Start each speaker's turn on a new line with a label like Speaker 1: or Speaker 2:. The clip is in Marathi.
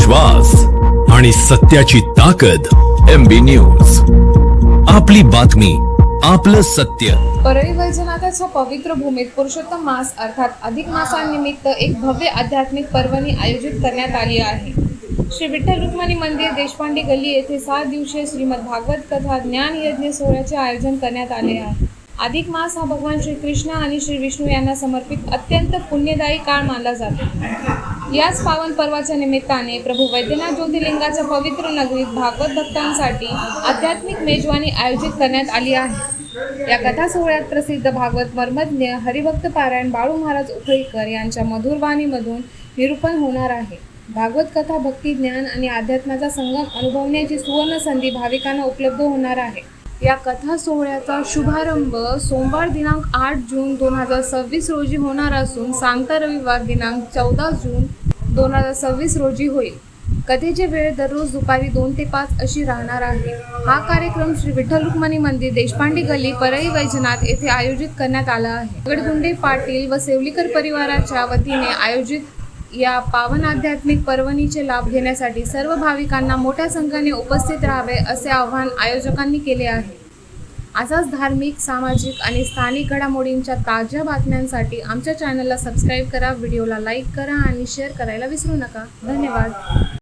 Speaker 1: विश्वास आणि सत्याची ताकद. MB न्यूज, आपली बातमी, आपलं सत्य.
Speaker 2: परळी वैजनाथाच्या पवित्र भूमीत पुरुषोत्तम मास अर्थात अधिक मासानिमित्त एक भव्य आध्यात्मिक पर्वणी आयोजित करण्यात आली आहे. श्री विठ्ठल रुक्मिणी मंदिर, देशपांडे गल्ली येथे 7 दिवसीय श्रीमद भागवत कथा ज्ञान यज्ञ सोहळ्याचे आयोजन करण्यात आले आहे. अधिक मास हा भगवान श्री कृष्ण आणि श्री विष्णू यांना समर्पित अत्यंत पुण्यदायी काळ मानला जातो. याच पावन पर्वाच्या निमित्ताने प्रभू वैद्यनाथ ज्योतिर्लिंगाच्या पवित्र नगरीत भागवत भक्तांसाठी आध्यात्मिक मेजवानी आयोजित करण्यात आली आहे. या कथा सोहळ्यात प्रसिद्ध भागवत मर्मज्ञ हरिभक्त पारायण बाळू महाराज उखळीकर यांच्या मधुर वाणीमधून निरूपण होणार आहे. भागवत कथा भक्ती, ज्ञान आणि अध्यात्माचा संगम अनुभवण्याची सुवर्ण संधी भाविकांना उपलब्ध होणार आहे. या कथा सोहळ्याचा शुभारंभ सोमवार दिनांक 8 जून 2026 रोजी होणार असून सांगता रविवार दिनांक 14 जून 2026 रोजी होईल. कथेची वेळ दररोज दुपारी 2 ते 5 अशी राहणार आहे. हा कार्यक्रम श्री विठ्ठल रुक्मिणी मंदिर, देशपांडे गल्ली, परळी वैजनाथ येथे आयोजित करण्यात आला आहे. गडगुंडे पाटील व सेवलीकर परिवाराच्या वतीने आयोजित या पावन आध्यात्मिक पर्वणीचे लाभ घेण्यासाठी सर्व भाविकांना मोठ्या संख्येने उपस्थित राहावे असे आवाहन आयोजकांनी केले आहे. असाच धार्मिक, सामाजिक आणि स्थानिक घडामोडींच्या ताज्या बातम्यांसाठी आमच्या चॅनलला सबस्क्राईब करा, व्हिडिओला लाईक करा आणि शेअर करायला विसरू नका. धन्यवाद.